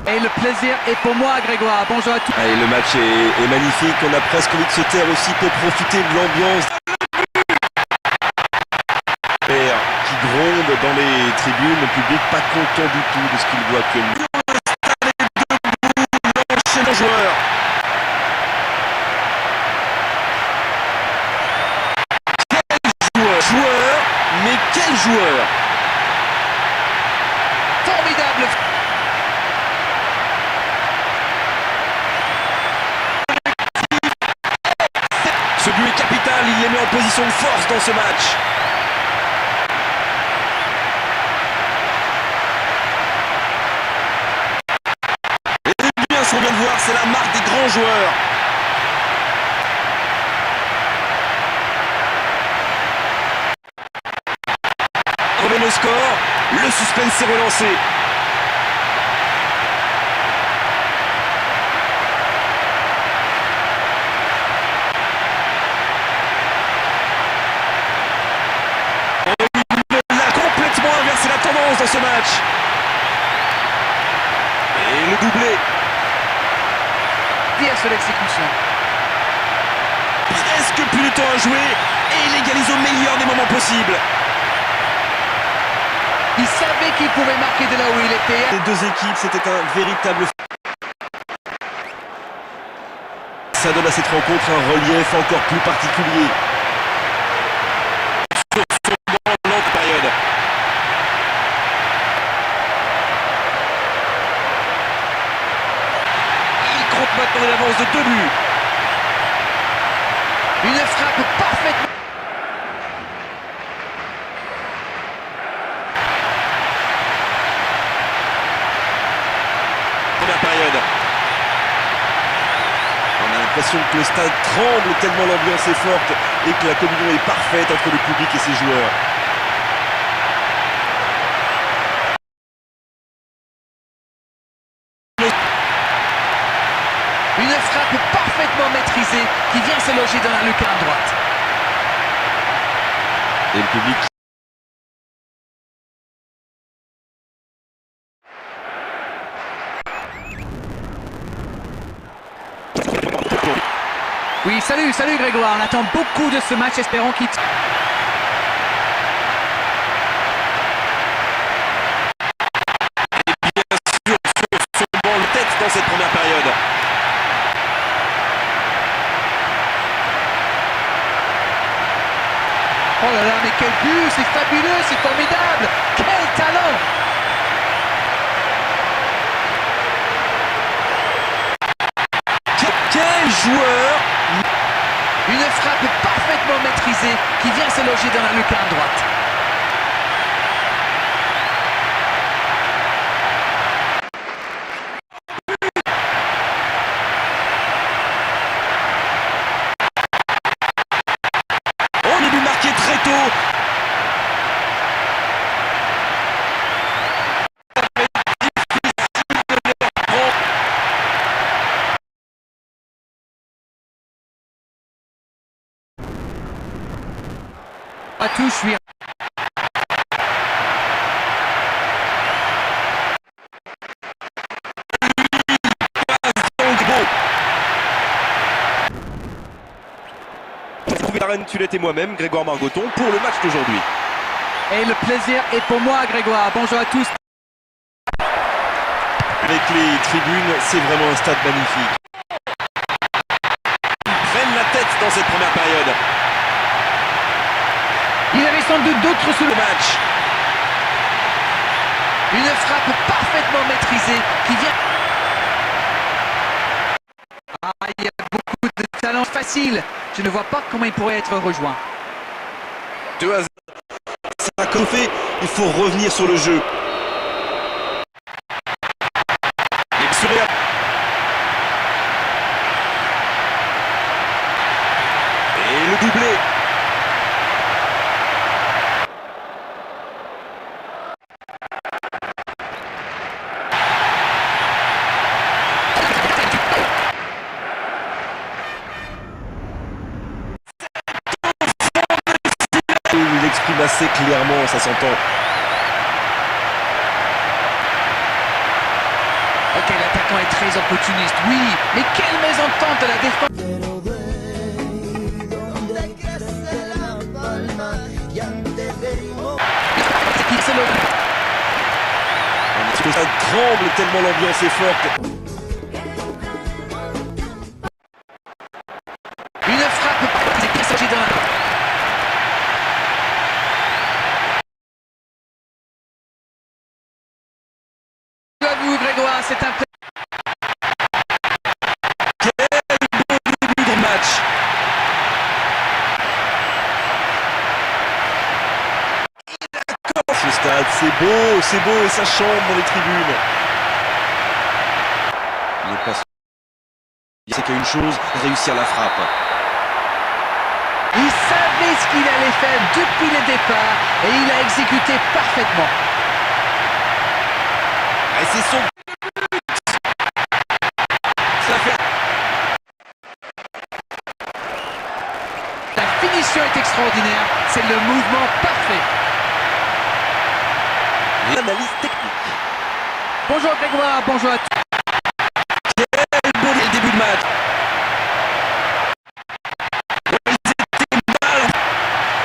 Et le plaisir est pour moi, Grégoire. Bonjour à tous. Allez, le match est magnifique. On a presque envie de se taire aussi pour profiter de l'ambiance. Qui gronde dans les tribunes. Le public pas content du tout de ce qu'il voit actuellement. Chez nos joueurs. Quel joueur, mais quel joueur! Formidable. Ce but est capital, il les met en position de force dans ce match. Et bien, ce qu'on vient de voir, c'est la marque des grands joueurs. Remet le score, le suspense s'est relancé. C'est la tendance dans ce match. Et le doublé. Pièce de l'exécution. Presque plus de temps à jouer. Et il égalise au meilleur des moments possibles. Il savait qu'il pouvait marquer de là où il était. Les deux équipes, c'était un véritable... Ça donne à cette rencontre un relief encore plus particulier. Sur son longue période. Maintenant une avance de 2 buts. Une frappe parfaite. Première période. On a l'impression que le stade tremble tellement l'ambiance est forte et que la communion est parfaite entre le public et ses joueurs. Une frappe parfaitement maîtrisée qui vient se loger dans la lucarne droite. Et le public. Oui, salut Grégoire. On attend beaucoup de ce match. Espérons qu'il... Et bien sûr, sur son banc de tête dans cette première période. Oh là là, mais quel but, c'est fabuleux, c'est formidable. Quel talent. Quel joueur! Une frappe parfaitement maîtrisée qui vient se loger dans la lucarne droite. On est dû marquer très tôt. À touche, oui. Arène Tulette et moi-même, Grégoire Margoton, pour le match d'aujourd'hui. Et le plaisir est pour moi, Grégoire. Bonjour à tous. Avec les tribunes, c'est vraiment un stade magnifique. Ils prennent la tête dans cette première période. Il avait sans doute d'autres sous le Match. Une frappe parfaitement maîtrisée qui vient... Ah, il y a beaucoup de talent facile. Je ne vois pas comment il pourrait être rejoint. 2-0. Ça comme fait, il faut revenir sur le jeu. Et le doublé. Il exprime assez clairement, ça s'entend. Ok, l'attaquant est très opportuniste, oui, mais quelle mésentente de la défense. Le stade tremble tellement l'ambiance est forte. Une frappe qui s'agit d'un... À vous Grégoire, c'est un... Quel beau début de match. Ce stade, c'est beau et ça chante dans les tribunes. Il n'est pas... C'est qu'à une chose, réussir la frappe. Il savait ce qu'il allait faire depuis le départ et il a exécuté parfaitement. Et c'est son... Ça fait... La finition est extraordinaire, c'est le mouvement parfait. L'analyse technique. Bonjour Grégoire, bonjour à tous. Quel beau début de match.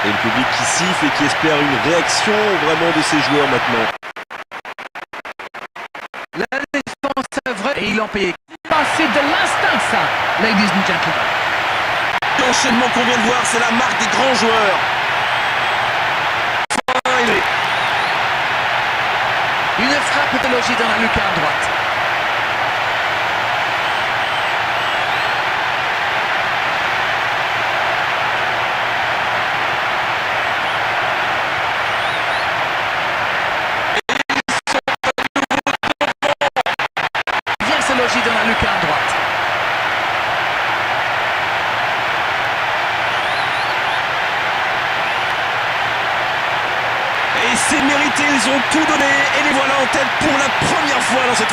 Et le public qui siffle et qui espère une réaction vraiment de ses joueurs maintenant. La défense vraie et il en paye. Passé de l'instinct ça, ladies and gentlemen. L'enchaînement qu'on vient de voir, c'est la marque des grands joueurs. Une frappe de logis dans la lucarne droite. Vient se loger dans la lucarne droite. Et c'est mérité, ils ont tout donné et les voilà en tête pour la première fois dans cette...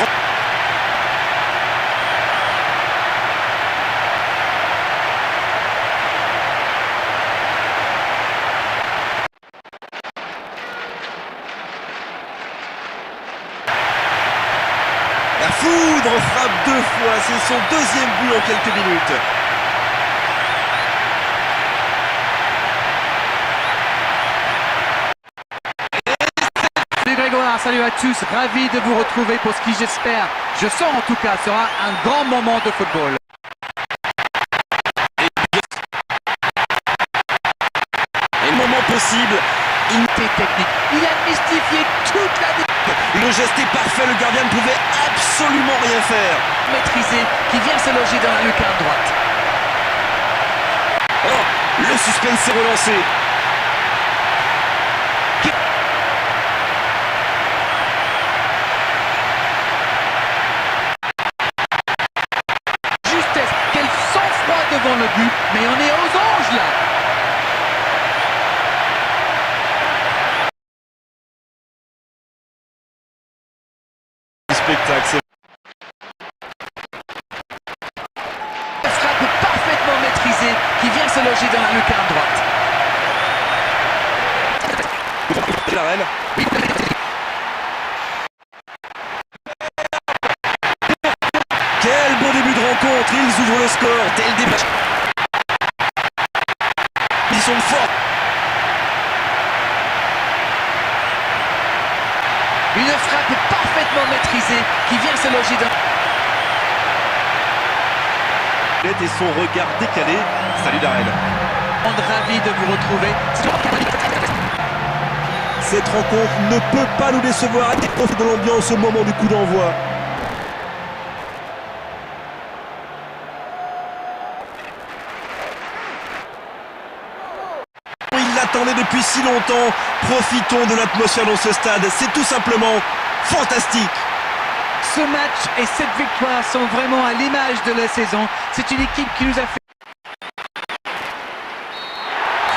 La foudre frappe 2 fois, c'est son deuxième but en quelques minutes. Salut Grégoire, salut à tous, ravi de vous retrouver pour ce qui j'espère, je sens en tout cas, sera un grand moment de football. Et le moment possible, Il était technique, il a mystifié toute la défense. le geste est parfait, le gardien ne pouvait absolument rien faire. Maîtrisé, qui vient se loger dans la lucarne droite. Oh, le suspense s'est relancé. Justesse, quel sang-froid devant le but, mais on est aux anges là. Spectacle, c'est... Une frappe parfaitement maîtrisée, qui vient se loger dans la lucarne droite. La reine. Quel beau début de rencontre, ils ouvrent le score dès le début. Ils sont forts. Une frappe parfaitement maîtrisée, qui vient se loger dans... Et son regard décalé. Salut Darren. Ravi de vous retrouver. Cette rencontre ne peut pas nous décevoir à cause de l'ambiance au moment du coup d'envoi. Il l'attendait depuis si longtemps. Profitons de l'atmosphère dans ce stade. C'est tout simplement fantastique. Ce match et cette victoire sont vraiment à l'image de la saison. C'est une équipe qui nous a fait...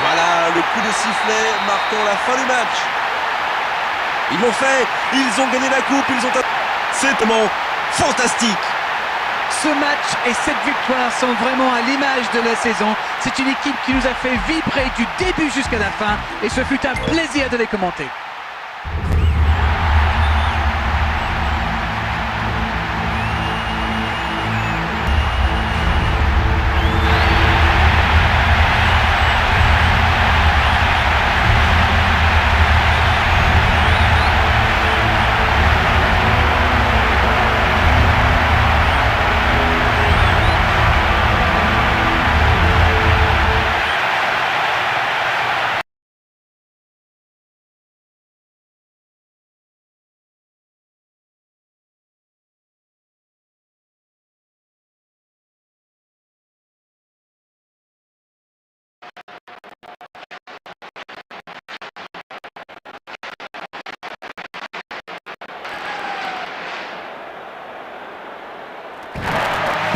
Voilà le coup de sifflet marquant la fin du match. Ils l'ont fait, ils ont gagné la coupe, ils ont... C'est vraiment fantastique. Ce match et cette victoire sont vraiment à l'image de la saison. C'est une équipe qui nous a fait vibrer du début jusqu'à la fin et ce fut un plaisir de les commenter.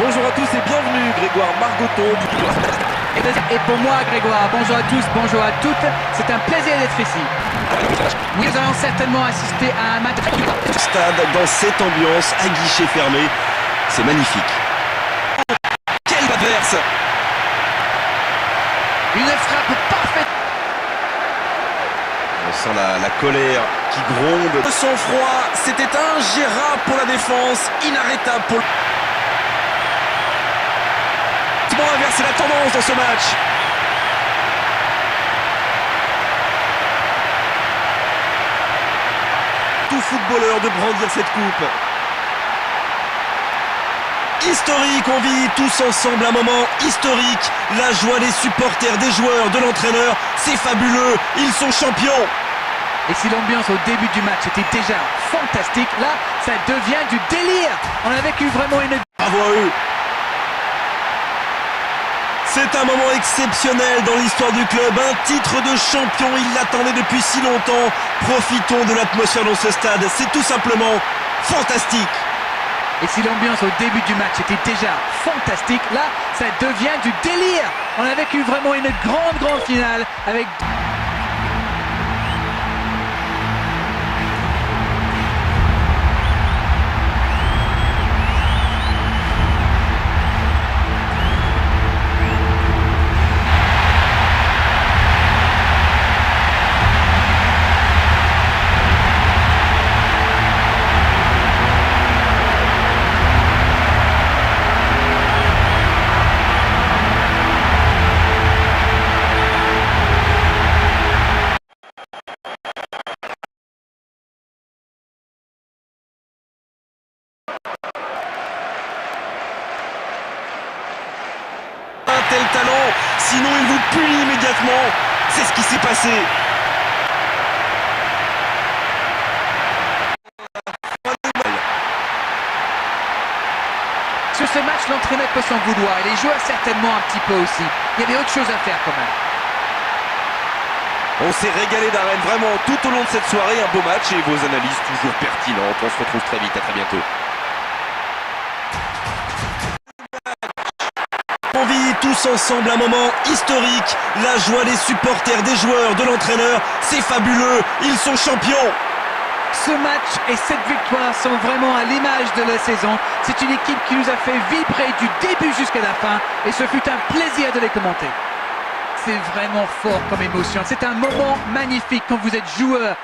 Bonjour à tous et bienvenue, Grégoire Margoton. Et pour moi, Grégoire, bonjour à tous, bonjour à toutes, c'est un plaisir d'être ici. Oui, nous allons certainement assister à un match. Stade dans cette ambiance à guichet fermé, c'est magnifique. Quelle adverse! Une frappe parfaite. On sent la colère qui gronde. De sang-froid, c'était ingérable pour la défense, inarrêtable pour le... Inverser la tendance dans ce match. Tout footballeur de brandir cette coupe. Historique, on vit tous ensemble un moment historique. La joie des supporters, des joueurs, de l'entraîneur, c'est fabuleux, ils sont champions. Et si l'ambiance au début du match était déjà fantastique, là, ça devient du délire. On a vécu vraiment une... Bravo à eux. C'est un moment exceptionnel dans l'histoire du club, un titre de champion, il l'attendait depuis si longtemps. Profitons de l'atmosphère dans ce stade, c'est tout simplement fantastique. Et si l'ambiance au début du match était déjà fantastique, là, ça devient du délire. On a vécu vraiment une grande finale avec... Tel talent, sinon il vous punit immédiatement. C'est ce qui s'est passé. Sur ce match, l'entraîneur peut s'en vouloir et les joueurs certainement un petit peu aussi. Il y avait autre chose à faire quand même. On s'est régalé d'arène vraiment tout au long de cette soirée. Un beau match et vos analyses toujours pertinentes. On se retrouve très vite, à très bientôt. On vit tous ensemble un moment historique. La joie des supporters, des joueurs, de l'entraîneur, c'est fabuleux, ils sont champions. Ce match et cette victoire sont vraiment à l'image de la saison. C'est une équipe qui nous a fait vibrer du début jusqu'à la fin et ce fut un plaisir de les commenter. C'est vraiment fort comme émotion. C'est un moment magnifique quand vous êtes joueur.